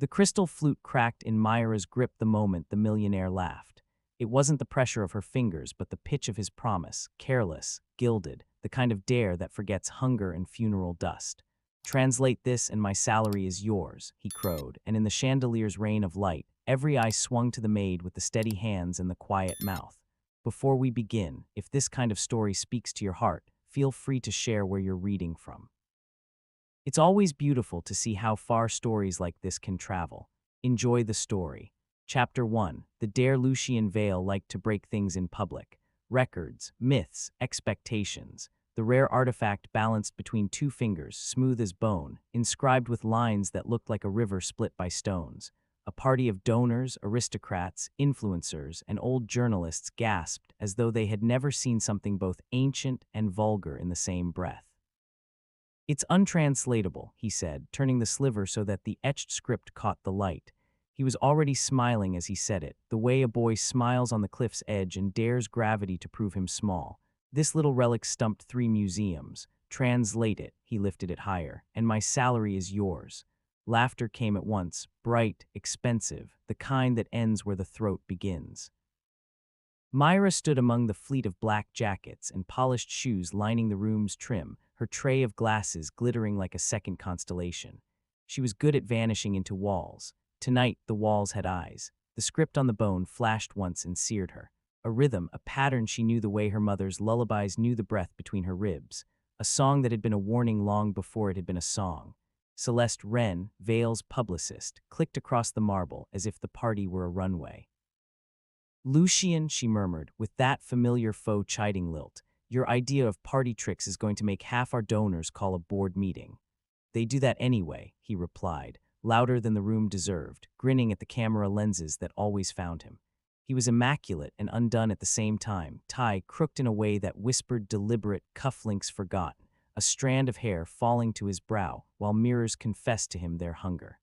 The crystal flute cracked in Myra's grip the moment the millionaire laughed. It wasn't the pressure of her fingers, but the pitch of his promise, careless, gilded, the kind of dare that forgets hunger and funeral dust. "Translate this and my salary is yours," he crowed, and in the chandelier's rain of light, every eye swung to the maid with the steady hands and the quiet mouth. "Before we begin, if this kind of story speaks to your heart, feel free to share where you're reading from." It's always beautiful to see how far stories like this can travel. Enjoy the story. Chapter 1. The Dare Lucian Vale Liked to Break Things in Public. Records, myths, expectations. The rare artifact balanced between two fingers, smooth as bone, inscribed with lines that looked like a river split by stones. A party of donors, aristocrats, influencers, and old journalists gasped as though they had never seen something both ancient and vulgar in the same breath. "It's untranslatable," he said, turning the sliver so that the etched script caught the light. He was already smiling as he said it, the way a boy smiles on the cliff's edge and dares gravity to prove him small. "This little relic stumped 3 museums. Translate it," he lifted it higher, "and my salary is yours." Laughter came at once, bright, expensive, the kind that ends where the throat begins. Myra stood among the fleet of black jackets and polished shoes lining the room's trim, her tray of glasses glittering like a second constellation. She was good at vanishing into walls. Tonight, the walls had eyes. The script on the bone flashed once and seared her. A rhythm, a pattern she knew the way her mother's lullabies knew the breath between her ribs. A song that had been a warning long before it had been a song. Celeste Wren, Vale's publicist, clicked across the marble as if the party were a runway. "Lucian," she murmured, with that familiar faux chiding lilt, "your idea of party tricks is going to make half our donors call a board meeting." "They do that anyway," he replied, louder than the room deserved, grinning at the camera lenses that always found him. He was immaculate and undone at the same time, tie crooked in a way that whispered deliberate cufflinks forgotten, a strand of hair falling to his brow, while mirrors confessed to him their hunger.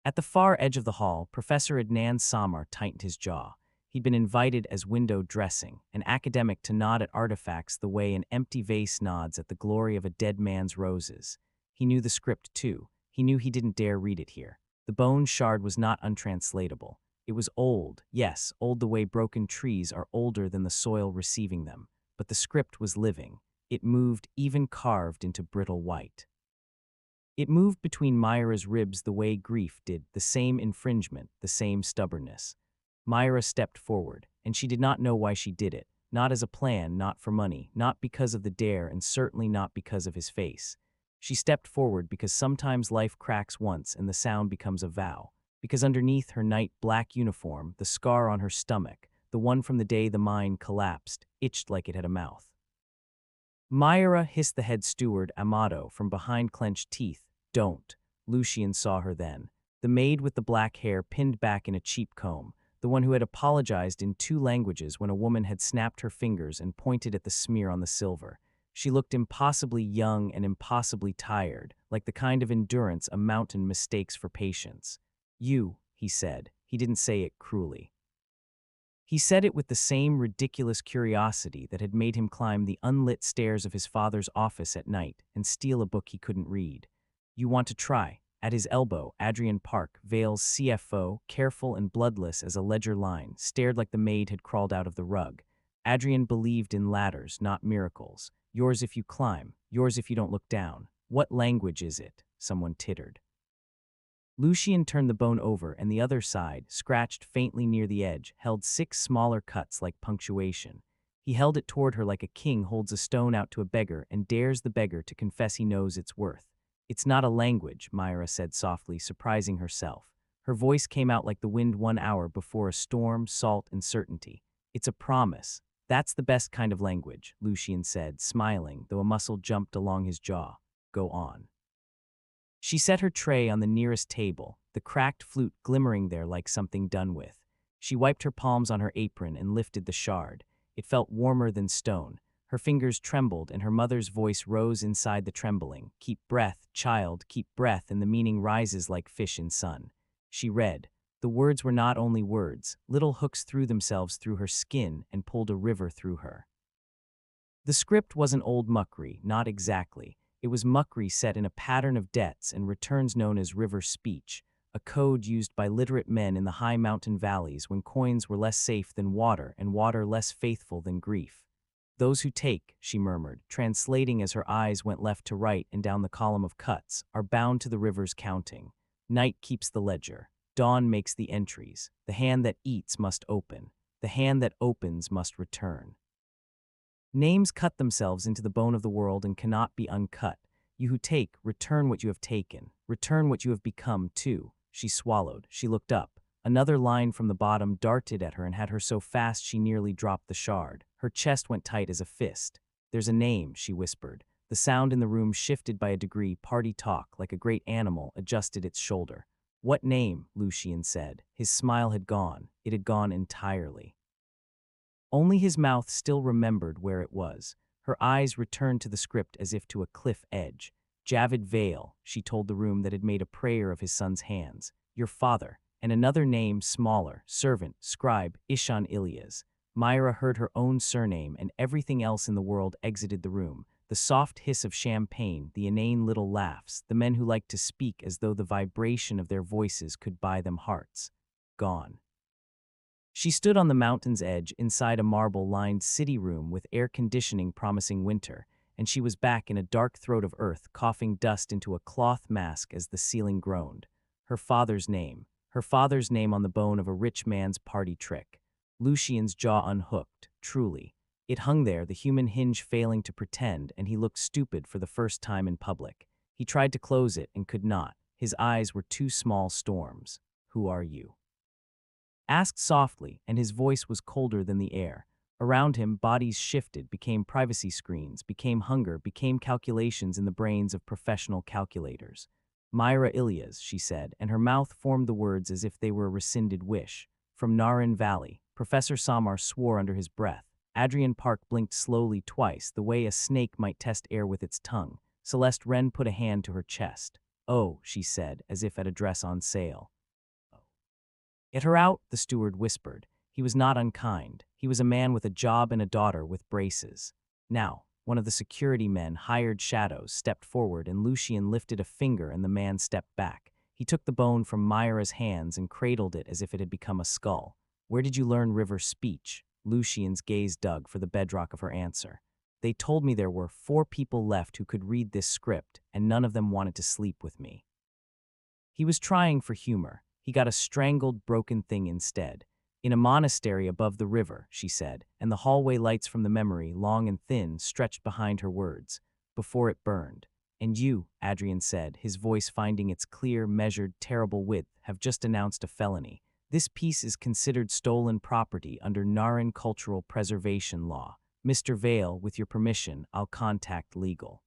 At the far edge of the hall, Professor Adnan Samar tightened his jaw. He'd been invited as window dressing, an academic to nod at artifacts the way an empty vase nods at the glory of a dead man's roses. He knew the script, too. He knew he didn't dare read it here. The bone shard was not untranslatable. It was old, yes, old the way broken trees are older than the soil receiving them. But the script was living. It moved, even carved into brittle white. It moved between Myra's ribs the way grief did, the same infringement, the same stubbornness. Myra stepped forward, and she did not know why she did it, not as a plan, not for money, not because of the dare, and certainly not because of his face. She stepped forward because sometimes life cracks once and the sound becomes a vow, because underneath her night black uniform, the scar on her stomach, the one from the day the mine collapsed, itched like it had a mouth. "Myra," hissed the head steward, Amado, from behind clenched teeth. "Don't." Lucian saw her then. The maid with the black hair pinned back in a cheap comb, the one who had apologized in 2 languages when a woman had snapped her fingers and pointed at the smear on the silver. She looked impossibly young and impossibly tired, like the kind of endurance a mountain mistakes for patience. "You," he said. He didn't say it cruelly. He said it with the same ridiculous curiosity that had made him climb the unlit stairs of his father's office at night and steal a book he couldn't read. "You want to try?" At his elbow, Adrian Park, Vale's CFO, careful and bloodless as a ledger line, stared like the maid had crawled out of the rug. Adrian believed in ladders, not miracles. "Yours if you climb, yours if you don't look down." "What language is it?" someone tittered. Lucian turned the bone over, and the other side, scratched faintly near the edge, held 6 smaller cuts like punctuation. He held it toward her like a king holds a stone out to a beggar and dares the beggar to confess he knows its worth. "It's not a language," Myra said softly, surprising herself. Her voice came out like the wind 1 hour before a storm, salt and certainty. "It's a promise. That's the best kind of language," Lucian said, smiling, though a muscle jumped along his jaw. "Go on." She set her tray on the nearest table, the cracked flute glimmering there like something done with. She wiped her palms on her apron and lifted the shard. It felt warmer than stone. Her fingers trembled, and her mother's voice rose inside the trembling. "Keep breath, child, keep breath, and the meaning rises like fish in sun." She read. The words were not only words. Little hooks threw themselves through her skin and pulled a river through her. The script wasn't old muckery, not exactly. It was muckery set in a pattern of debts and returns known as river speech, a code used by literate men in the high mountain valleys when coins were less safe than water and water less faithful than grief. Those who take, she murmured, translating as her eyes went left to right and down the column of cuts, are bound to the river's counting. Night keeps the ledger. Dawn makes the entries. The hand that eats must open. The hand that opens must return. Names cut themselves into the bone of the world and cannot be uncut. You who take, return what you have taken. Return what you have become, too. She swallowed. She looked up. Another line from the bottom darted at her and had her so fast she nearly dropped the shard. Her chest went tight as a fist. There's a name, she whispered. The sound in the room shifted by a degree. Party talk, like a great animal, adjusted its shoulder. What name? Lucian said. His smile had gone. It had gone entirely. Only his mouth still remembered where it was. Her eyes returned to the script as if to a cliff edge. Javid Vale, she told the room that had made a prayer of his son's hands. Your father. And another name, smaller, servant, scribe, Ishan Ilyas. Myra heard her own surname, and everything else in the world exited the room. The soft hiss of champagne, the inane little laughs, the men who liked to speak as though the vibration of their voices could buy them hearts. Gone. She stood on the mountain's edge inside a marble-lined city room with air conditioning promising winter, and she was back in a dark throat of earth, coughing dust into a cloth mask as the ceiling groaned. Her father's name on the bone of a rich man's party trick. Lucian's jaw unhooked, truly. It hung there, the human hinge failing to pretend, and he looked stupid for the first time in public. He tried to close it and could not. His eyes were two small storms. Who are you? Asked softly, and his voice was colder than the air. Around him, bodies shifted, became privacy screens, became hunger, became calculations in the brains of professional calculators. Myra Ilyas, she said, and her mouth formed the words as if they were a rescinded wish. From Naran Valley. Professor Samar swore under his breath. Adrian Park blinked slowly twice, the way a snake might test air with its tongue. Celeste Wren put a hand to her chest. Oh, she said, as if at a dress on sale. Get her out, the steward whispered. He was not unkind. He was a man with a job and a daughter with braces. Now, one of the security men, hired shadows, stepped forward, and Lucian lifted a finger and the man stepped back. He took the bone from Myra's hands and cradled it as if it had become a skull. Where did you learn river speech? Lucian's gaze dug for the bedrock of her answer. They told me there were 4 people left who could read this script, and none of them wanted to sleep with me. He was trying for humor. He got a strangled, broken thing instead. In a monastery above the river, she said, and the hallway lights from the memory, long and thin, stretched behind her words, before it burned. And you, Adrian said, his voice finding its clear, measured, terrible width, have just announced a felony. This piece is considered stolen property under Naran cultural preservation law. Mr. Vale, with your permission, I'll contact legal.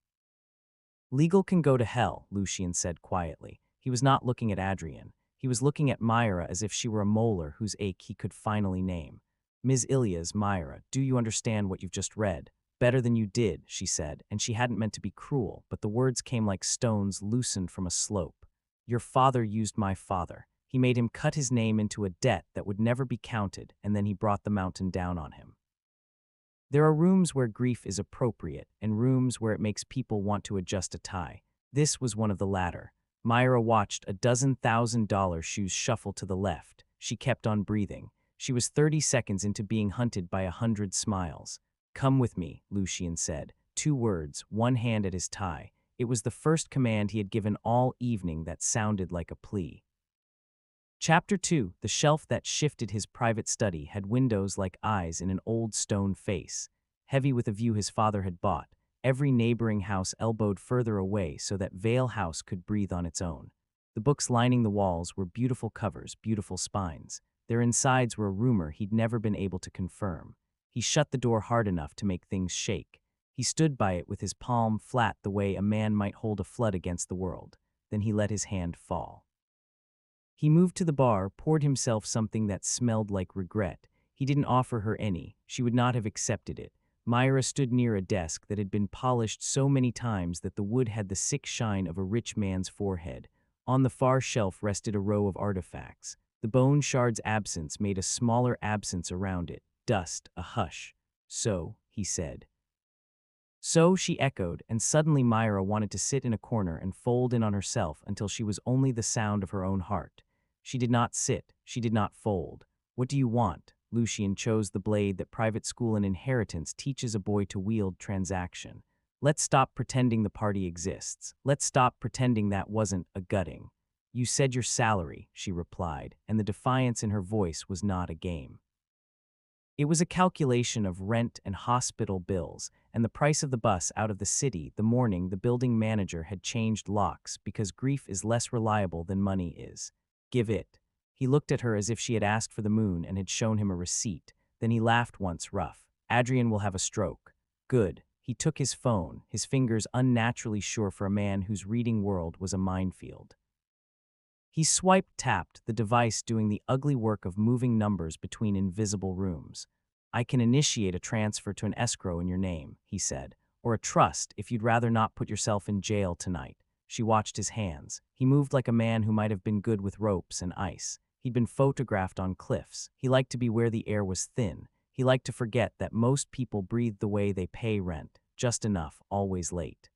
Legal can go to hell, Lucian said quietly. He was not looking at Adrian. He was looking at Myra as if she were a molar whose ache he could finally name. Ms. Ilyas, Myra, do you understand what you've just read? Better than you did, she said, and she hadn't meant to be cruel, but the words came like stones loosened from a slope. Your father used my father. He made him cut his name into a debt that would never be counted, and then he brought the mountain down on him. There are rooms where grief is appropriate, and rooms where it makes people want to adjust a tie. This was one of the latter. Myra watched a dozen $1,000 shoes shuffle to the left. She kept on breathing. She was 30 seconds into being hunted by 100 smiles. Come with me, Lucian said. 2 words, one hand at his tie. It was the first command he had given all evening that sounded like a plea. Chapter 2, the shelf that shifted his private study had windows like eyes in an old stone face, heavy with a view his father had bought. Every neighboring house elbowed further away so that Vale House could breathe on its own. The books lining the walls were beautiful covers, beautiful spines. Their insides were a rumor he'd never been able to confirm. He shut the door hard enough to make things shake. He stood by it with his palm flat the way a man might hold a flood against the world. Then he let his hand fall. He moved to the bar, poured himself something that smelled like regret. He didn't offer her any. She would not have accepted it. Myra stood near a desk that had been polished so many times that the wood had the sick shine of a rich man's forehead. On the far shelf rested a row of artifacts. The bone shard's absence made a smaller absence around it. Dust, a hush. So, he said. So she echoed, and suddenly Myra wanted to sit in a corner and fold in on herself until she was only the sound of her own heart. She did not sit, she did not fold. What do you want? Lucian chose the blade that private school and inheritance teaches a boy to wield. Transaction. Let's stop pretending the party exists. Let's stop pretending that wasn't a gutting. You said your salary, she replied, and the defiance in her voice was not a game. It was a calculation of rent and hospital bills, and the price of the bus out of the city the morning the building manager had changed locks because grief is less reliable than money is. Give it. He looked at her as if she had asked for the moon and had shown him a receipt. Then he laughed once rough. Adrian will have a stroke. Good. He took his phone, his fingers unnaturally sure for a man whose reading world was a minefield. He tapped the device doing the ugly work of moving numbers between invisible rooms. I can initiate a transfer to an escrow in your name, he said, or a trust if you'd rather not put yourself in jail tonight. She watched his hands. He moved like a man who might have been good with ropes and ice. He'd been photographed on cliffs. He liked to be where the air was thin. He liked to forget that most people breathe the way they pay rent, just enough, always late.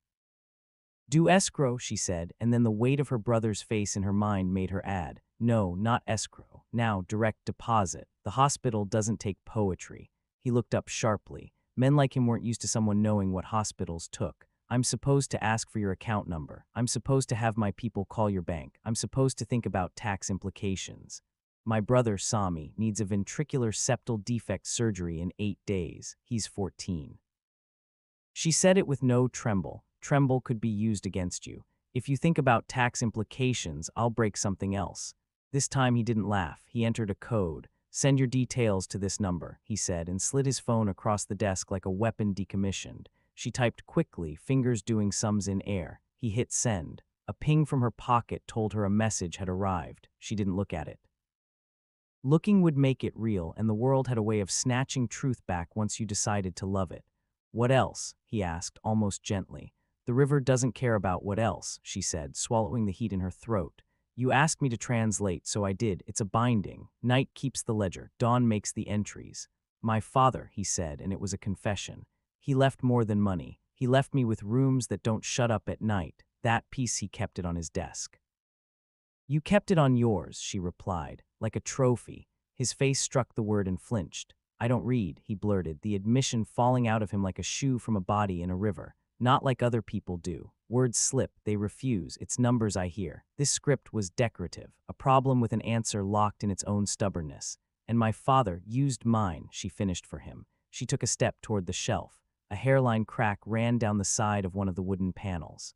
Do escrow, she said, and then the weight of her brother's face in her mind made her add, no, not escrow, now direct deposit. The hospital doesn't take poetry. He looked up sharply. Men like him weren't used to someone knowing what hospitals took. I'm supposed to ask for your account number. I'm supposed to have my people call your bank. I'm supposed to think about tax implications. My brother, Sami, needs a ventricular septal defect surgery in 8 days. He's 14. She said it with no tremble. Tremble could be used against you. If you think about tax implications, I'll break something else. This time he didn't laugh. He entered a code. Send your details to this number, he said, and slid his phone across the desk like a weapon decommissioned. She typed quickly, fingers doing sums in air. He hit send. A ping from her pocket told her a message had arrived. She didn't look at it. Looking would make it real, and the world had a way of snatching truth back once you decided to love it. What else? He asked, almost gently. The river doesn't care about what else, she said, swallowing the heat in her throat. You asked me to translate, so I did. It's a binding. Night keeps the ledger. Dawn makes the entries. My father, he said, and it was a confession. He left more than money. He left me with rooms that don't shut up at night. That piece he kept it on his desk. You kept it on yours, she replied, like a trophy. His face struck the word and flinched. I don't read, he blurted, the admission falling out of him like a shoe from a body in a river. Not like other people do. Words slip, they refuse, it's numbers I hear. This script was decorative, a problem with an answer locked in its own stubbornness. And my father used mine, she finished for him. She took a step toward the shelf. A hairline crack ran down the side of one of the wooden panels.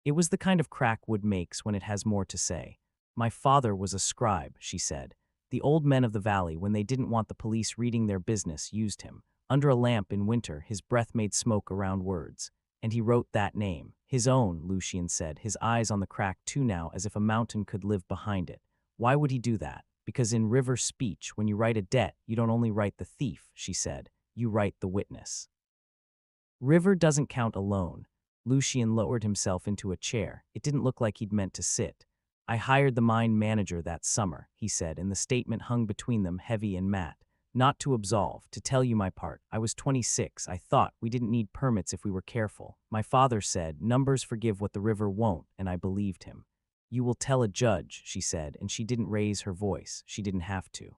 It was the kind of crack wood makes when it has more to say. My father was a scribe, she said. The old men of the valley, when they didn't want the police reading their business, used him. Under a lamp in winter, his breath made smoke around words. And he wrote that name. His own, Lucian said, his eyes on the crack too now, as if a mountain could live behind it. Why would he do that? Because in river speech, when you write a debt, you don't only write the thief, she said. You write the witness. River doesn't count alone. Lucian lowered himself into a chair. It didn't look like he'd meant to sit. I hired the mine manager that summer, he said, and the statement hung between them heavy and matte. Not to absolve, to tell you my part. I was 26. I thought we didn't need permits if we were careful. My father said, numbers forgive what the river won't, and I believed him. You will tell a judge, she said, and she didn't raise her voice. She didn't have to.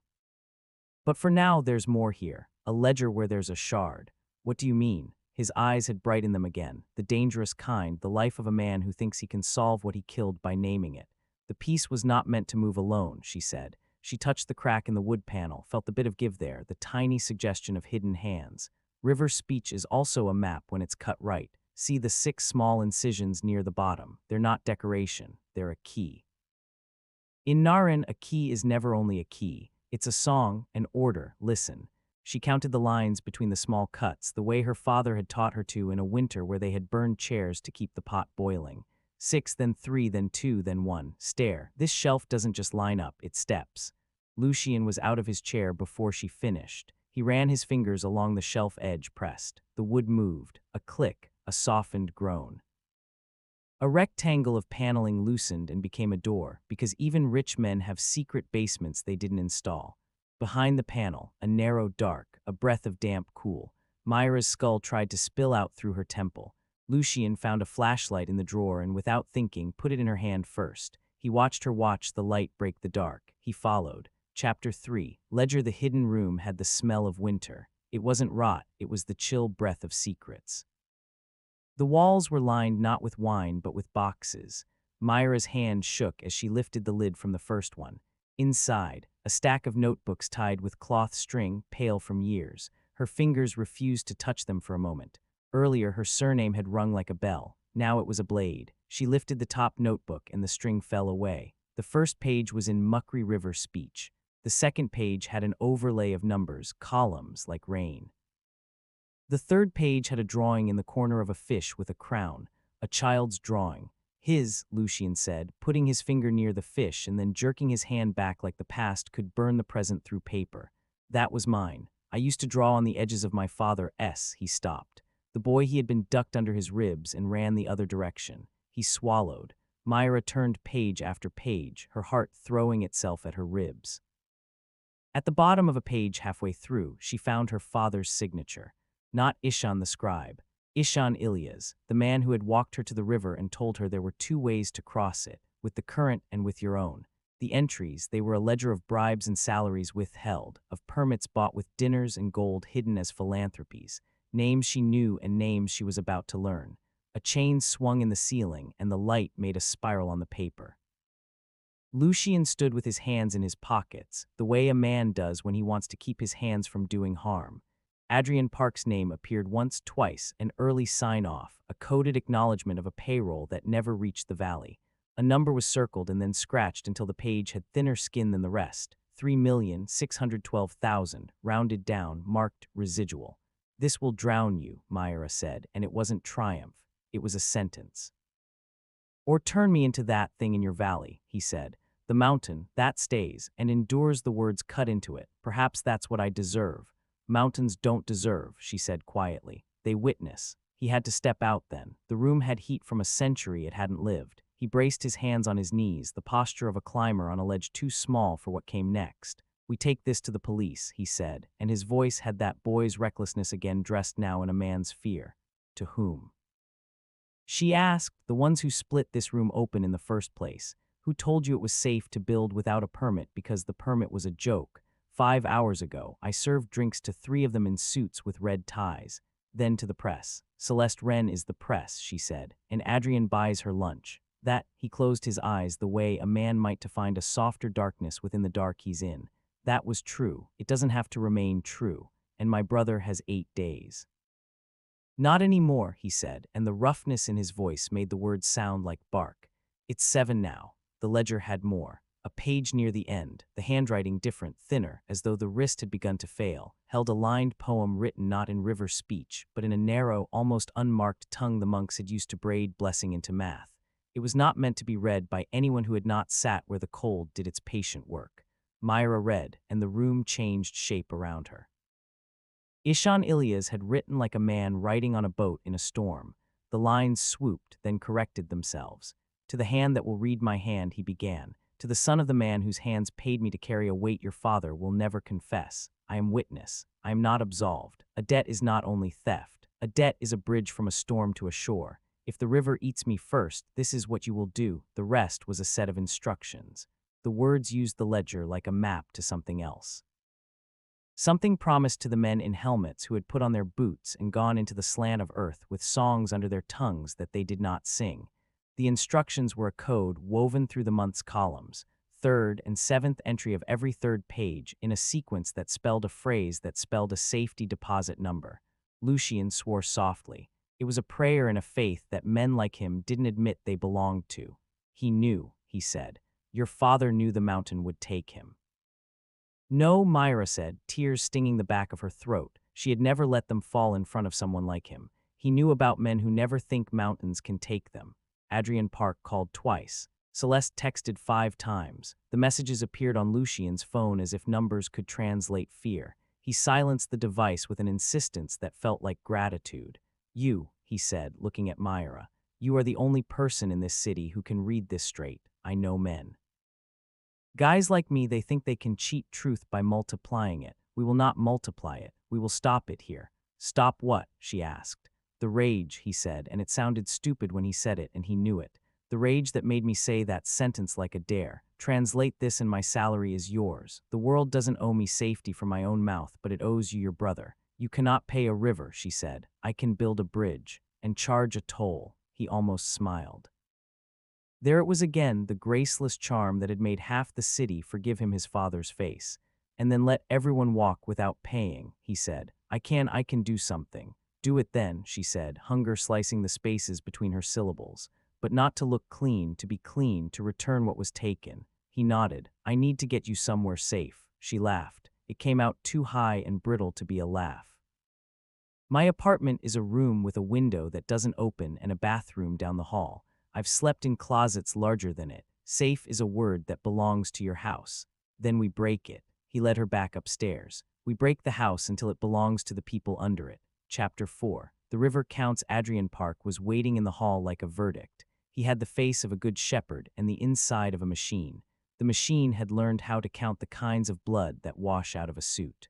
But for now, there's more here. A ledger where there's a shard. What do you mean? His eyes had brightened them again. The dangerous kind, the life of a man who thinks he can solve what he killed by naming it. The piece was not meant to move alone, she said. She touched the crack in the wood panel, felt the bit of give there, the tiny suggestion of hidden hands. River speech is also a map when it's cut right. See the 6 small incisions near the bottom. They're not decoration, they're a key. In Narin, a key is never only a key. It's a song, an order, listen. She counted the lines between the small cuts, the way her father had taught her to in a winter where they had burned chairs to keep the pot boiling. 6, then 3, then 2, then 1. Stare. This shelf doesn't just line up, it steps. Lucian was out of his chair before she finished. He ran his fingers along the shelf edge, pressed. The wood moved. A click, a softened groan. A rectangle of paneling loosened and became a door, because even rich men have secret basements they didn't install. Behind the panel, a narrow dark, a breath of damp cool. Myra's skull tried to spill out through her temple. Lucian found a flashlight in the drawer and, without thinking, put it in her hand first. He watched her watch the light break the dark. He followed. Chapter 3. Ledger. The hidden room had the smell of winter. It wasn't rot, it was the chill breath of secrets. The walls were lined not with wine but with boxes. Myra's hand shook as she lifted the lid from the first one. Inside, a stack of notebooks tied with cloth string, pale from years. Her fingers refused to touch them for a moment. Earlier, her surname had rung like a bell. Now it was a blade. She lifted the top notebook and the string fell away. The first page was in Muckery River speech. The second page had an overlay of numbers, columns like rain. The third page had a drawing in the corner of a fish with a crown, a child's drawing. His, Lucian said, putting his finger near the fish and then jerking his hand back like the past could burn the present through paper. That was mine. I used to draw on the edges of my father's. He stopped. The boy he had been ducked under his ribs and ran the other direction. He swallowed. Myra turned page after page, her heart throwing itself at her ribs. At the bottom of a page halfway through, she found her father's signature. Not Ishan the scribe. Ishan Ilyas, the man who had walked her to the river and told her there were two ways to cross it, with the current and with your own. The entries, they were a ledger of bribes and salaries withheld, of permits bought with dinners and gold hidden as philanthropies, names she knew and names she was about to learn. A chain swung in the ceiling, and the light made a spiral on the paper. Lucian stood with his hands in his pockets, the way a man does when he wants to keep his hands from doing harm. Adrian Park's name appeared once, twice, an early sign-off, a coded acknowledgement of a payroll that never reached the valley. A number was circled and then scratched until the page had thinner skin than the rest. 3,612,000, rounded down, marked residual. This will drown you, Myra said, and it wasn't triumph. It was a sentence. Or turn me into that thing in your valley, he said. The mountain, that stays, and endures the words cut into it. Perhaps that's what I deserve. Mountains don't deserve, she said quietly. They witness. He had to step out then. The room had heat from a century it hadn't lived. He braced his hands on his knees, the posture of a climber on a ledge too small for what came next. We take this to the police, he said, and his voice had that boy's recklessness again dressed now in a man's fear. To whom? She asked, the ones who split this room open in the first place. Who told you it was safe to build without a permit because the permit was a joke? 5 hours ago, I served drinks to 3 of them in suits with red ties. Then to the press. Celeste Wren is the press, she said, and Adrian buys her lunch. That, he closed his eyes the way a man might to find a softer darkness within the dark he's in. That was true. It doesn't have to remain true. And my brother has 8 days. Not anymore, he said, and the roughness in his voice made the words sound like bark. It's 7 now. The ledger had more. A page near the end, the handwriting different, thinner, as though the wrist had begun to fail, held a lined poem written not in river speech, but in a narrow, almost unmarked tongue the monks had used to braid blessing into math. It was not meant to be read by anyone who had not sat where the cold did its patient work. Myra read, and the room changed shape around her. Ishan Ilyas had written like a man writing on a boat in a storm. The lines swooped, then corrected themselves. To the hand that will read my hand, he began. To the son of the man whose hands paid me to carry a weight your father will never confess. I am witness. I am not absolved. A debt is not only theft. A debt is a bridge from a storm to a shore. If the river eats me first, this is what you will do. The rest was a set of instructions. The words used the ledger like a map to something else. Something promised to the men in helmets who had put on their boots and gone into the slant of earth with songs under their tongues that they did not sing. The instructions were a code woven through the month's columns, 3rd and 7th entry of every 3rd page, in a sequence that spelled a phrase that spelled a safety deposit number. Lucian swore softly. It was a prayer and a faith that men like him didn't admit they belonged to. He knew, he said. Your father knew the mountain would take him. No, Myra said, tears stinging the back of her throat. She had never let them fall in front of someone like him. He knew about men who never think mountains can take them. Adrian Park called twice. Celeste texted 5 times. The messages appeared on Lucian's phone as if numbers could translate fear. He silenced the device with an insistence that felt like gratitude. You, he said, looking at Myra, you are the only person in this city who can read this straight. I know men. Guys like me, they think they can cheat truth by multiplying it. We will not multiply it. We will stop it here. Stop what? She asked. The rage, he said, and it sounded stupid when he said it, and he knew it. The rage that made me say that sentence like a dare. Translate this and my salary is yours. The world doesn't owe me safety from my own mouth, but it owes you your brother. You cannot pay a river, she said. I can build a bridge and charge a toll. He almost smiled. There it was again, the graceless charm that had made half the city forgive him his father's face. And then let everyone walk without paying, he said. I can do something. Do it then, she said, hunger slicing the spaces between her syllables. But not to look clean, to be clean, to return what was taken. He nodded. I need to get you somewhere safe. She laughed. It came out too high and brittle to be a laugh. My apartment is a room with a window that doesn't open and a bathroom down the hall. I've slept in closets larger than it. Safe is a word that belongs to your house. Then we break it. He led her back upstairs. We break the house until it belongs to the people under it. Chapter 4. The River Count's Adrian Park was waiting in the hall like a verdict. He had the face of a good shepherd and the inside of a machine. The machine had learned how to count the kinds of blood that wash out of a suit.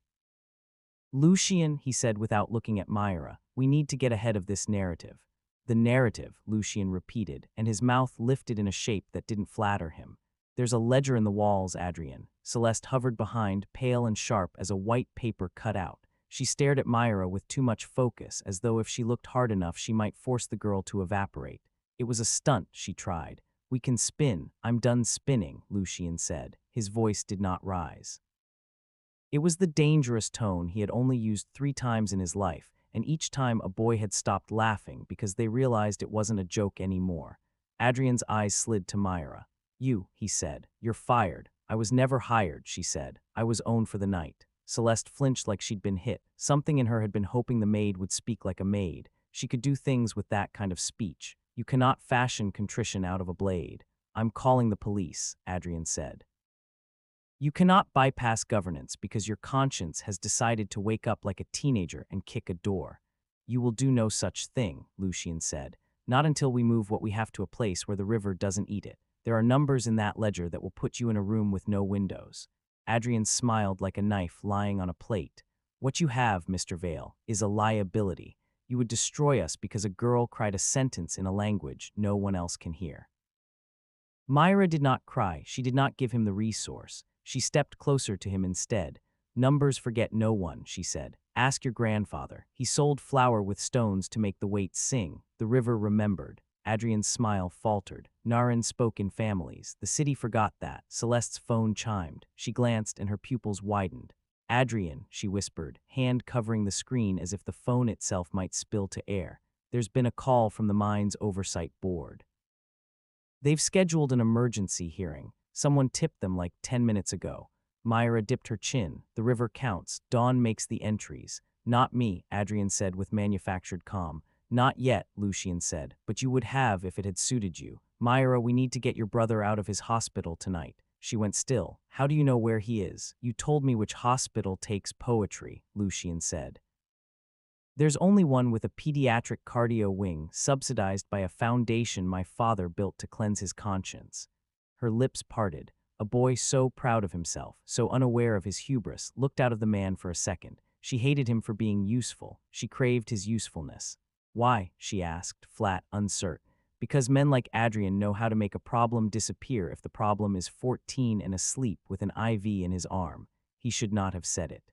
Lucien, he said without looking at Myra, we need to get ahead of this narrative. The narrative, Lucien repeated, and his mouth lifted in a shape that didn't flatter him. There's a ledger in the walls, Adrian. Celeste hovered behind, pale and sharp as a white paper cutout. She stared at Myra with too much focus, as though if she looked hard enough she might force the girl to evaporate. It was a stunt, she tried. We can spin. I'm done spinning, Lucien said. His voice did not rise. It was the dangerous tone he had only used 3 times in his life, and each time a boy had stopped laughing because they realized it wasn't a joke anymore. Adrian's eyes slid to Myra. You, he said. You're fired. I was never hired, she said. I was owned for the night. Celeste flinched like she'd been hit. Something in her had been hoping the maid would speak like a maid. She could do things with that kind of speech. You cannot fashion contrition out of a blade. I'm calling the police, Adrian said. You cannot bypass governance because your conscience has decided to wake up like a teenager and kick a door. You will do no such thing, Lucien said. Not until we move what we have to a place where the river doesn't eat it. There are numbers in that ledger that will put you in a room with no windows. Adrian smiled like a knife lying on a plate. What you have, Mr. Vale, is a liability. You would destroy us because a girl cried a sentence in a language no one else can hear. Myra did not cry. She did not give him the resource. She stepped closer to him instead. Numbers forget no one, she said. Ask your grandfather. He sold flour with stones to make the weights sing. The river remembered. Adrian's smile faltered. Narin spoke in families. The city forgot that. Celeste's phone chimed. She glanced and her pupils widened. Adrian, she whispered, hand covering the screen as if the phone itself might spill to air. There's been a call from the mine's oversight board. They've scheduled an emergency hearing. Someone tipped them like 10 minutes ago. Myra dipped her chin. The river counts. Dawn makes the entries. Not me, Adrian said with manufactured calm. Not yet, Lucien said, but you would have if it had suited you. Myra, we need to get your brother out of his hospital tonight. She went still. How do you know where he is? You told me which hospital takes poetry, Lucien said. There's only one with a pediatric cardio wing subsidized by a foundation my father built to cleanse his conscience. Her lips parted. A boy so proud of himself, so unaware of his hubris, looked out of the man for a second. She hated him for being useful. She craved his usefulness. Why? She asked, flat, uncertain. Because men like Adrian know how to make a problem disappear if the problem is 14 and asleep with an IV in his arm. He should not have said it.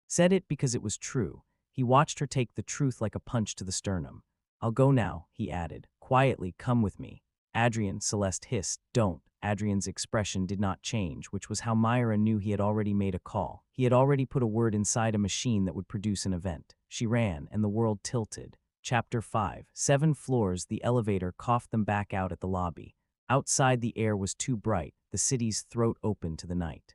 Said it because it was true. He watched her take the truth like a punch to the sternum. I'll go now, he added. Quietly, come with me. Adrian, Celeste hissed. Don't. Adrian's expression did not change, which was how Myra knew he had already made a call. He had already put a word inside a machine that would produce an event. She ran, and the world tilted. Chapter 5. 7 floors, the elevator coughed them back out at the lobby. Outside the air was too bright, the city's throat open to the night.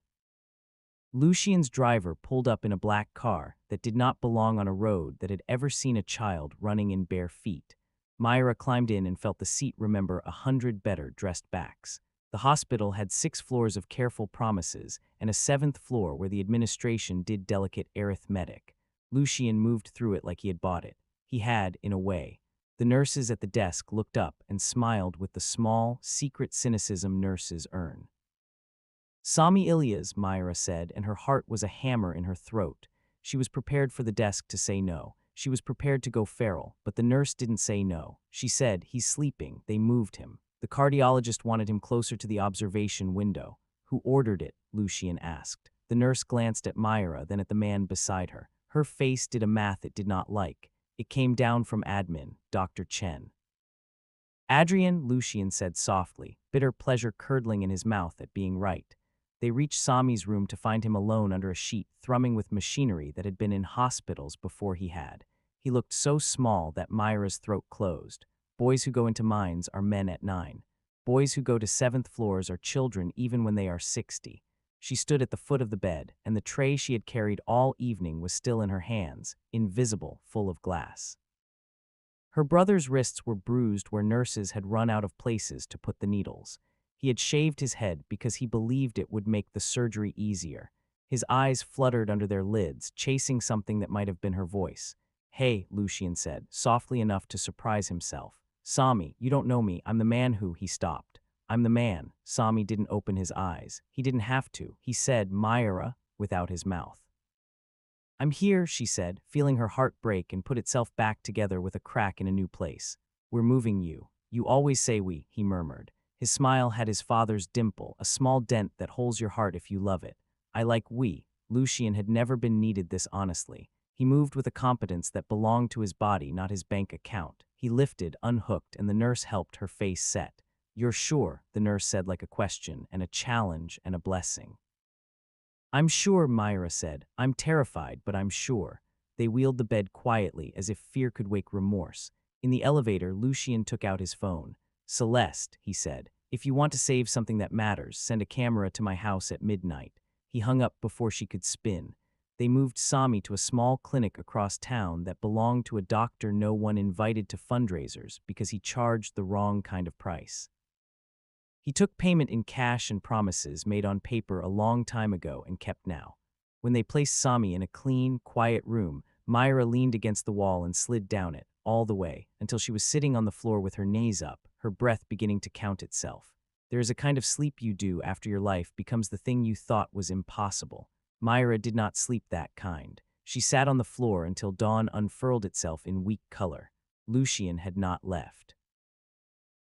Lucien's driver pulled up in a black car that did not belong on a road that had ever seen a child running in bare feet. Myra climbed in and felt the seat remember 100 better dressed backs. The hospital had 6 floors of careful promises and a 7th floor where the administration did delicate arithmetic. Lucien moved through it like he had bought it. He had, in a way. The nurses at the desk looked up and smiled with the small, secret cynicism nurses earn. Sami Ilias, Myra said, and her heart was a hammer in her throat. She was prepared for the desk to say no. She was prepared to go feral, but the nurse didn't say no. She said, "He's sleeping." They moved him. The cardiologist wanted him closer to the observation window. "Who ordered it?" Lucian asked. The nurse glanced at Myra, then at the man beside her. Her face did a math it did not like. It came down from admin, Dr. Chen. "Adrian," Lucian said softly, bitter pleasure curdling in his mouth at being right. They reached Sami's room to find him alone under a sheet, thrumming with machinery that had been in hospitals before he had. He looked so small that Myra's throat closed. Boys who go into mines are men at 9. Boys who go to 7th floors are children even when they are 60. She stood at the foot of the bed, and the tray she had carried all evening was still in her hands, invisible, full of glass. Her brother's wrists were bruised where nurses had run out of places to put the needles. He had shaved his head because he believed it would make the surgery easier. His eyes fluttered under their lids, chasing something that might have been her voice. "Hey," Lucian said, softly enough to surprise himself. "Sami, you don't know me. I'm the man who—" He stopped. "I'm the man." Sami didn't open his eyes. He didn't have to. He said, "Myra," without his mouth. "I'm here," she said, feeling her heart break and put itself back together with a crack in a new place. "We're moving you. You always say we," he murmured. His smile had his father's dimple, a small dent that holds your heart if you love it. "I like we." Lucian had never been needed this honestly. He moved with a competence that belonged to his body, not his bank account. He lifted, unhooked, and the nurse helped, her face set. "You're sure?" the nurse said like a question, and a challenge, and a blessing. "I'm sure," Myra said. "I'm terrified, but I'm sure." They wheeled the bed quietly, as if fear could wake remorse. In the elevator, Lucian took out his phone. "Celeste," he said, "if you want to save something that matters, send a camera to my house at midnight." He hung up before she could spin. They moved Sami to a small clinic across town that belonged to a doctor no one invited to fundraisers because he charged the wrong kind of price. He took payment in cash and promises made on paper a long time ago and kept now. When they placed Sami in a clean, quiet room, Myra leaned against the wall and slid down it, all the way, until she was sitting on the floor with her knees up, her breath beginning to count itself. There is a kind of sleep you do after your life becomes the thing you thought was impossible. Myra did not sleep that kind. She sat on the floor until dawn unfurled itself in weak color. Lucian had not left.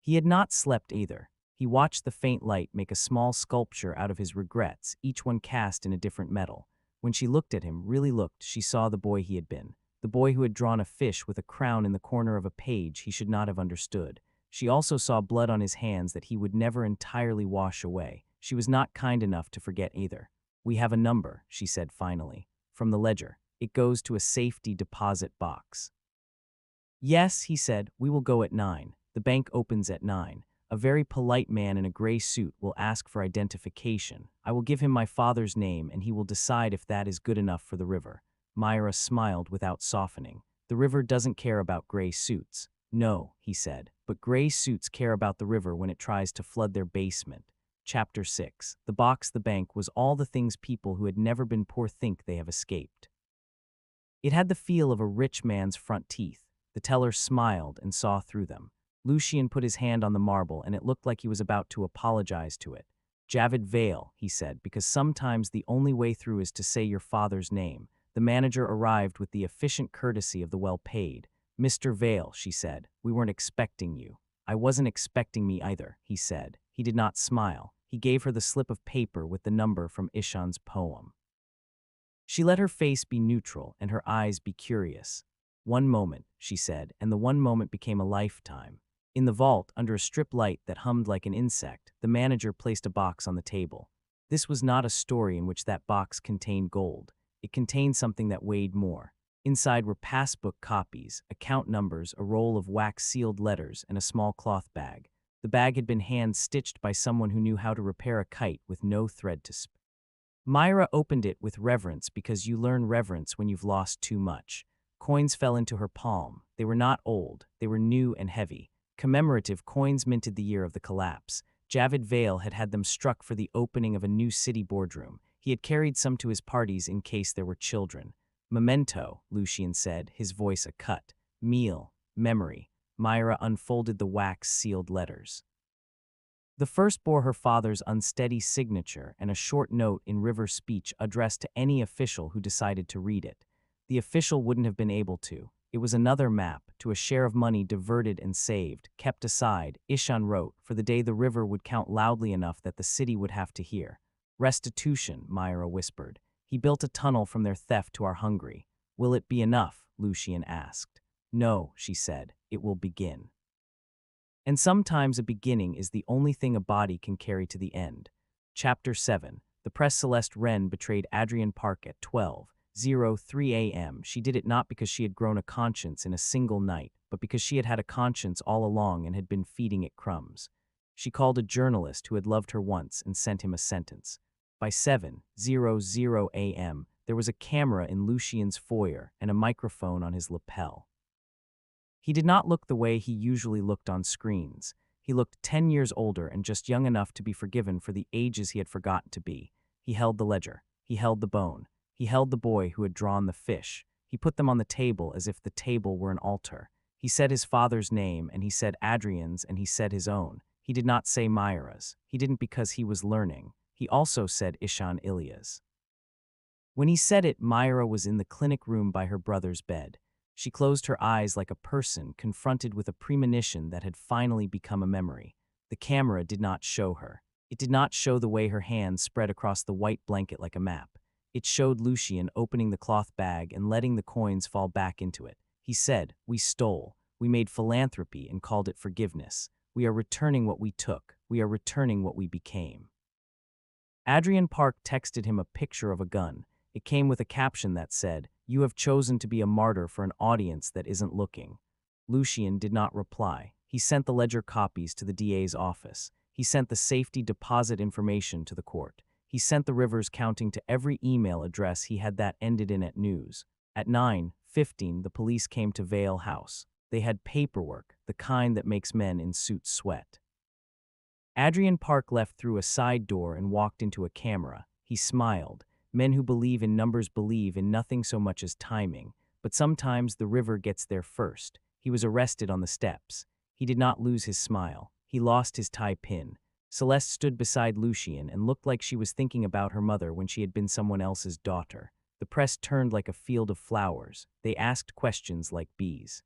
He had not slept either. He watched the faint light make a small sculpture out of his regrets, each one cast in a different metal. When she looked at him, really looked, she saw the boy he had been. The boy who had drawn a fish with a crown in the corner of a page he should not have understood. She also saw blood on his hands that he would never entirely wash away. She was not kind enough to forget either. "We have a number," she said finally. "From the ledger. It goes to a safety deposit box." "Yes," he said, "we will go at 9. The bank opens at 9. A very polite man in a gray suit will ask for identification. I will give him my father's name, and he will decide if that is good enough for the river." Myra smiled without softening. "The river doesn't care about gray suits." "No," he said, "but gray suits care about the river when it tries to flood their basement." Chapter 6. The box, the bank, was all the things people who had never been poor think they have escaped. It had the feel of a rich man's front teeth. The teller smiled and saw through them. Lucian put his hand on the marble, and it looked like he was about to apologize to it. "Javid Vale," he said, "because sometimes the only way through is to say your father's name." The manager arrived with the efficient courtesy of the well-paid. "Mr. Vale," she said, "we weren't expecting you." "I wasn't expecting me either," he said. He did not smile. He gave her the slip of paper with the number from Ishan's poem. She let her face be neutral and her eyes be curious. "One moment," she said, and the one moment became a lifetime. In the vault, under a strip light that hummed like an insect, the manager placed a box on the table. This was not a story in which that box contained gold. It contained something that weighed more. Inside were passbook copies, account numbers, a roll of wax-sealed letters, and a small cloth bag. The bag had been hand-stitched by someone who knew how to repair a kite with no thread to spin. Myra opened it with reverence because you learn reverence when you've lost too much. Coins fell into her palm. They were not old. They were new and heavy. Commemorative coins minted the year of the collapse. Javid Vale had had them struck for the opening of a new city boardroom. He had carried some to his parties in case there were children. "Memento," Lucian said, his voice a cut. "Meal. Memory." Myra unfolded the wax-sealed letters. The first bore her father's unsteady signature and a short note in river speech addressed to any official who decided to read it. The official wouldn't have been able to. It was another map to a share of money diverted and saved, kept aside, Ishan wrote, for the day the river would count loudly enough that the city would have to hear. Restitution, Myra whispered. He built a tunnel from their theft to our Hungary. Will it be enough? Lucian asked. No, she said. It will begin. And sometimes a beginning is the only thing a body can carry to the end. Chapter 7. The press Celeste Wren betrayed Adrian Park at 12:03 a.m. She did it not because she had grown a conscience in a single night, but because she had had a conscience all along and had been feeding it crumbs. She called a journalist who had loved her once and sent him a sentence. By 7:00 a.m., there was a camera in Lucian's foyer and a microphone on his lapel. He did not look the way he usually looked on screens. He looked 10 years older and just young enough to be forgiven for the ages he had forgotten to be. He held the ledger. He held the bone. He held the boy who had drawn the fish. He put them on the table as if the table were an altar. He said his father's name, and he said Adrian's, and he said his own. He did not say Myra's. He didn't because he was learning. He also said Ishan Ilya's. When he said it, Myra was in the clinic room by her brother's bed. She closed her eyes like a person confronted with a premonition that had finally become a memory. The camera did not show her. It did not show the way her hands spread across the white blanket like a map. It showed Lucian opening the cloth bag and letting the coins fall back into it. He said, "We stole. We made philanthropy and called it forgiveness. We are returning what we took. We are returning what we became." Adrian Park texted him a picture of a gun. It came with a caption that said, "You have chosen to be a martyr for an audience that isn't looking." Lucian did not reply. He sent the ledger copies to the DA's office. He sent the safety deposit information to the court. He sent the Rivers counting to every email address he had that ended in at news. At 9:15, the police came to Vale House. They had paperwork, the kind that makes men in suits sweat. Adrian Park left through a side door and walked into a camera. He smiled. Men who believe in numbers believe in nothing so much as timing, but sometimes the river gets there first. He was arrested on the steps. He did not lose his smile. He lost his tie pin. Celeste stood beside Lucian and looked like she was thinking about her mother when she had been someone else's daughter. The press turned like a field of flowers. They asked questions like bees.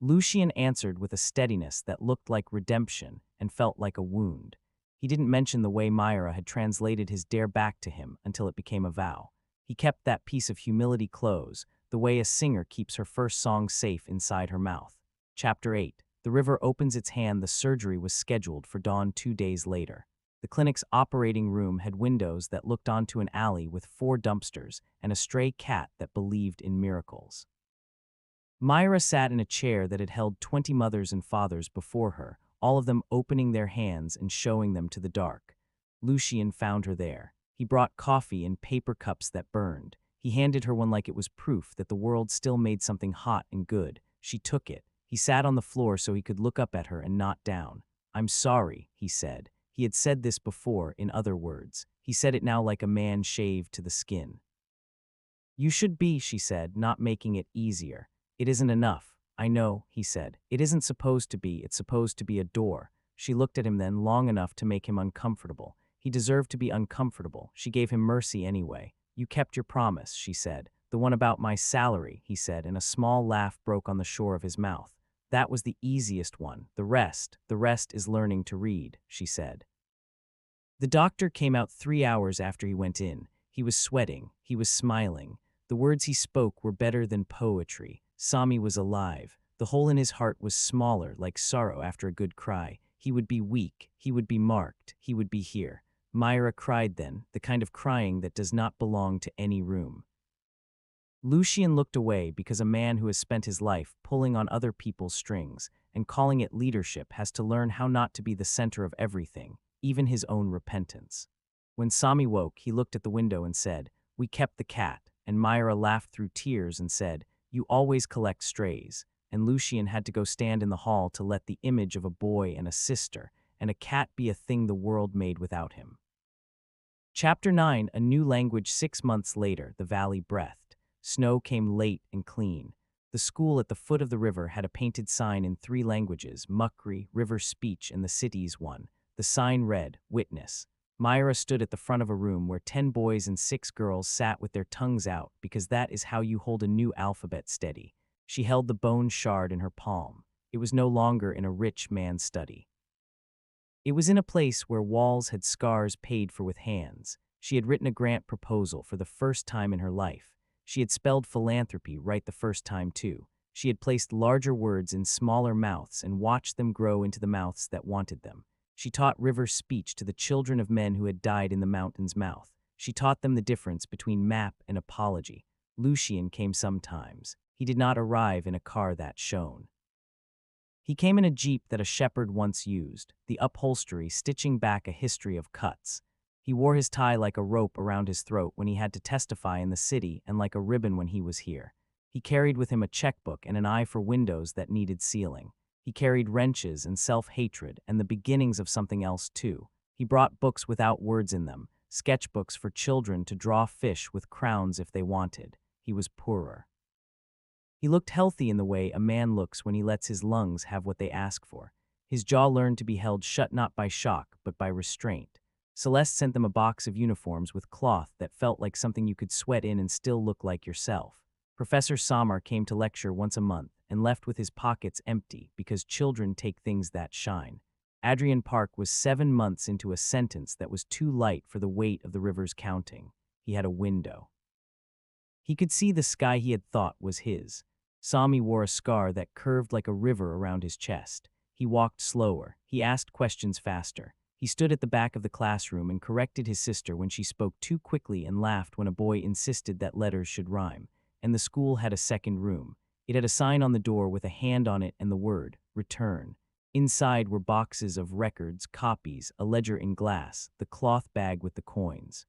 Lucian answered with a steadiness that looked like redemption and felt like a wound. He didn't mention the way Myra had translated his dare back to him until it became a vow. He kept that piece of humility close, the way a singer keeps her first song safe inside her mouth. Chapter 8. The river opens its hand. The surgery was scheduled for dawn 2 days later. The clinic's operating room had windows that looked onto an alley with 4 dumpsters and a stray cat that believed in miracles. Myra sat in a chair that had held 20 mothers and fathers before her, all of them opening their hands and showing them to the dark. Lucian found her there. He brought coffee in paper cups that burned. He handed her one like it was proof that the world still made something hot and good. She took it. He sat on the floor so he could look up at her and not down. "I'm sorry," he said. He had said this before, in other words. He said it now like a man shaved to the skin. "You should be," she said, not making it easier. "It isn't enough." "I know," he said. "It isn't supposed to be. It's supposed to be a door." She looked at him then long enough to make him uncomfortable. He deserved to be uncomfortable. She gave him mercy anyway. "You kept your promise," she said. "The one about my salary," he said, and a small laugh broke on the shore of his mouth. "That was the easiest one. The rest is learning to read," she said. The doctor came out 3 hours after he went in. He was sweating. He was smiling. The words he spoke were better than poetry. Sami was alive. The hole in his heart was smaller, like sorrow after a good cry. He would be weak. He would be marked. He would be here. Myra cried then, the kind of crying that does not belong to any room. Lucian looked away because a man who has spent his life pulling on other people's strings and calling it leadership has to learn how not to be the center of everything, even his own repentance. When Sami woke, he looked at the window and said, "We kept the cat," and Myra laughed through tears and said, "You always collect strays," and Lucian had to go stand in the hall to let the image of a boy and a sister and a cat be a thing the world made without him. Chapter 9. A new language. 6 months later, the valley breathed. Snow came late and clean. The school at the foot of the river had a painted sign in 3 languages, Mukri, river speech, and the city's one. The sign read, "Witness." Myra stood at the front of a room where 10 boys and 6 girls sat with their tongues out because that is how you hold a new alphabet steady. She held the bone shard in her palm. It was no longer in a rich man's study. It was in a place where walls had scars paid for with hands. She had written a grant proposal for the first time in her life. She had spelled philanthropy right the first time, too. She had placed larger words in smaller mouths and watched them grow into the mouths that wanted them. She taught river speech to the children of men who had died in the mountain's mouth. She taught them the difference between map and apology. Lucian came sometimes. He did not arrive in a car that shone. He came in a jeep that a shepherd once used, the upholstery stitching back a history of cuts. He wore his tie like a rope around his throat when he had to testify in the city and like a ribbon when he was here. He carried with him a checkbook and an eye for windows that needed sealing. He carried wrenches and self-hatred and the beginnings of something else too. He brought books without words in them, sketchbooks for children to draw fish with crowns if they wanted. He was poorer. He looked healthy in the way a man looks when he lets his lungs have what they ask for. His jaw learned to be held shut not by shock, but by restraint. Celeste sent them a box of uniforms with cloth that felt like something you could sweat in and still look like yourself. Professor Samar came to lecture once a month and left with his pockets empty because children take things that shine. Adrian Park was 7 months into a sentence that was too light for the weight of the river's counting. He had a window. He could see the sky he had thought was his. Sami wore a scar that curved like a river around his chest. He walked slower. He asked questions faster. He stood at the back of the classroom and corrected his sister when she spoke too quickly and laughed when a boy insisted that letters should rhyme. And the school had a second room. It had a sign on the door with a hand on it and the word, return. Inside were boxes of records, copies, a ledger in glass, the cloth bag with the coins.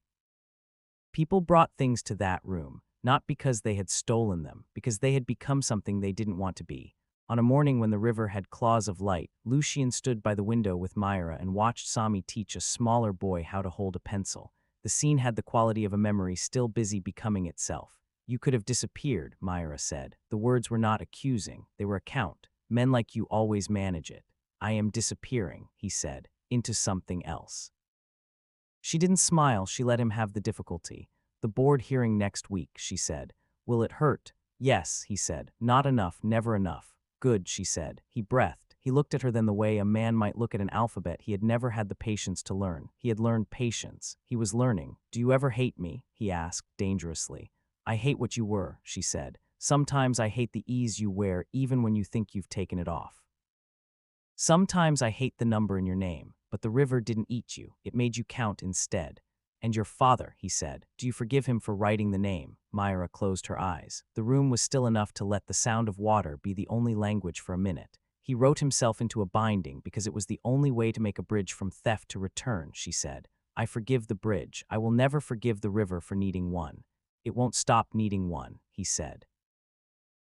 People brought things to that room, not because they had stolen them, because they had become something they didn't want to be. On a morning when the river had claws of light, Lucian stood by the window with Myra and watched Sami teach a smaller boy how to hold a pencil. The scene had the quality of a memory still busy becoming itself. You could have disappeared, Myra said. The words were not accusing, they were a count. Men like you always manage it. I am disappearing, he said, into something else. She didn't smile, she let him have the difficulty. The board hearing next week, she said. Will it hurt? Yes, he said. Not enough, never enough. Good, she said. He breathed. He looked at her then the way a man might look at an alphabet he had never had the patience to learn. He had learned patience. He was learning. Do you ever hate me? He asked, dangerously. I hate what you were, she said. Sometimes I hate the ease you wear even when you think you've taken it off. Sometimes I hate the number in your name, but the river didn't eat you. It made you count instead. And your father, he said. Do you forgive him for writing the name? Myra closed her eyes. The room was still enough to let the sound of water be the only language for a minute. He wrote himself into a binding because it was the only way to make a bridge from theft to return, she said. I forgive the bridge. I will never forgive the river for needing one. It won't stop needing one, he said.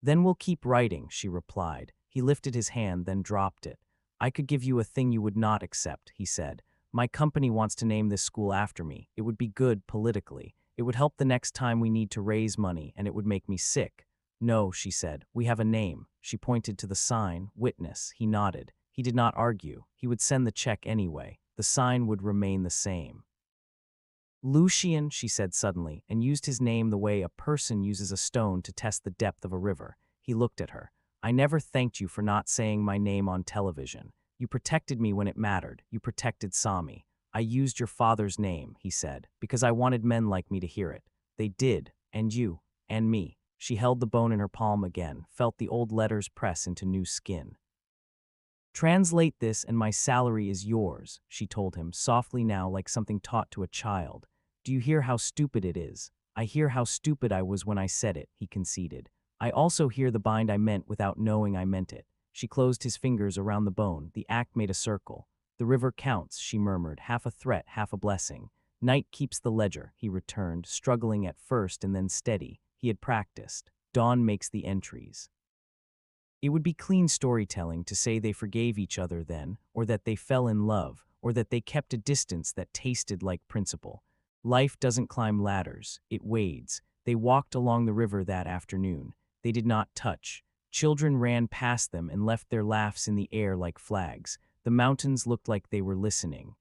Then we'll keep writing, she replied. He lifted his hand, then dropped it. I could give you a thing you would not accept, he said. My company wants to name this school after me. It would be good politically. It would help the next time we need to raise money, and it would make me sick. No, she said. We have a name. She pointed to the sign, witness. He nodded. He did not argue. He would send the check anyway. The sign would remain the same. Lucian, she said suddenly, and used his name the way a person uses a stone to test the depth of a river. He looked at her. I never thanked you for not saying my name on television. You protected me when it mattered. You protected Sami. I used your father's name, he said, because I wanted men like me to hear it. They did, and you, and me. She held the bone in her palm again, felt the old letters press into new skin. Translate this and my salary is yours, she told him, softly now like something taught to a child. Do you hear how stupid it is? I hear how stupid I was when I said it, he conceded. I also hear the bind I meant without knowing I meant it. She closed his fingers around the bone. The act made a circle. The river counts, she murmured, half a threat, half a blessing. Night keeps the ledger, he returned, struggling at first and then steady. He had practiced. Dawn makes the entries. It would be clean storytelling to say they forgave each other then, or that they fell in love, or that they kept a distance that tasted like principle. Life doesn't climb ladders, it wades. They walked along the river that afternoon. They did not touch. Children ran past them and left their laughs in the air like flags. The mountains looked like they were listening.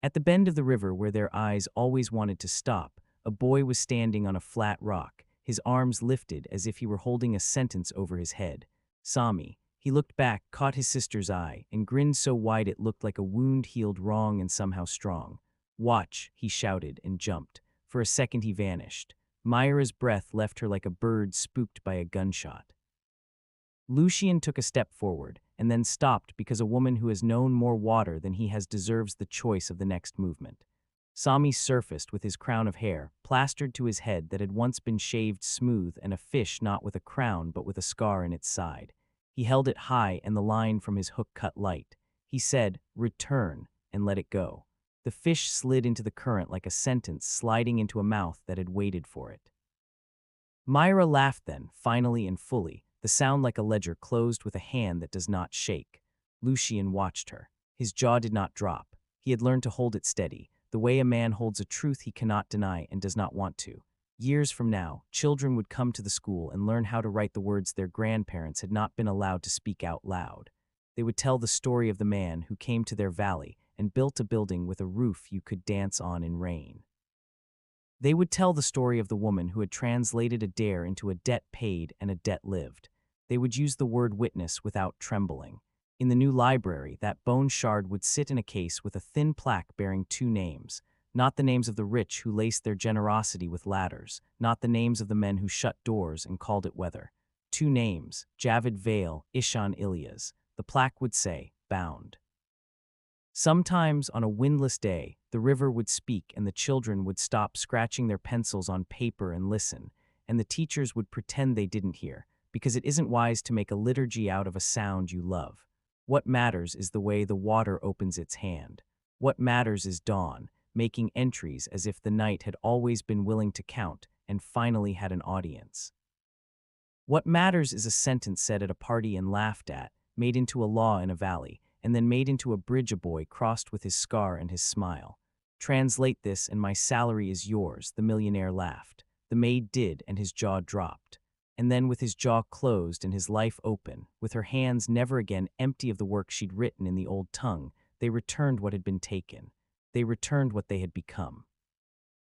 At the bend of the river where their eyes always wanted to stop, a boy was standing on a flat rock, his arms lifted as if he were holding a sentence over his head. Sami. He looked back, caught his sister's eye, and grinned so wide it looked like a wound healed wrong and somehow strong. "Watch," he shouted and jumped. For a second he vanished. Myra's breath left her like a bird spooked by a gunshot. Lucian took a step forward, and then stopped because a woman who has known more water than he has deserves the choice of the next movement. Sami surfaced with his crown of hair, plastered to his head that had once been shaved smooth, and a fish not with a crown but with a scar in its side. He held it high and the line from his hook cut light. He said, "Return," and let it go. The fish slid into the current like a sentence sliding into a mouth that had waited for it. Myra laughed then, finally and fully, the sound like a ledger closed with a hand that does not shake. Lucian watched her. His jaw did not drop. He had learned to hold it steady, the way a man holds a truth he cannot deny and does not want to. Years from now, children would come to the school and learn how to write the words their grandparents had not been allowed to speak out loud. They would tell the story of the man who came to their valley and built a building with a roof you could dance on in rain. They would tell the story of the woman who had translated a dare into a debt paid and a debt lived. They would use the word witness without trembling. In the new library, that bone shard would sit in a case with a thin plaque bearing two names. Not the names of the rich who laced their generosity with ladders, not the names of the men who shut doors and called it weather. Two names, Javid Vale, Ishan Ilyas. The plaque would say, bound. Sometimes, on a windless day, the river would speak and the children would stop scratching their pencils on paper and listen, and the teachers would pretend they didn't hear, because it isn't wise to make a liturgy out of a sound you love. What matters is the way the water opens its hand. What matters is dawn, making entries as if the night had always been willing to count and finally had an audience. What matters is a sentence said at a party and laughed at, made into a law in a valley, and then made into a bridge a boy crossed with his scar and his smile. Translate this and my salary is yours, the millionaire laughed. The maid did, and his jaw dropped. And then with his jaw closed and his life open, with her hands never again empty of the work she'd written in the old tongue, they returned what had been taken. They returned what they had become.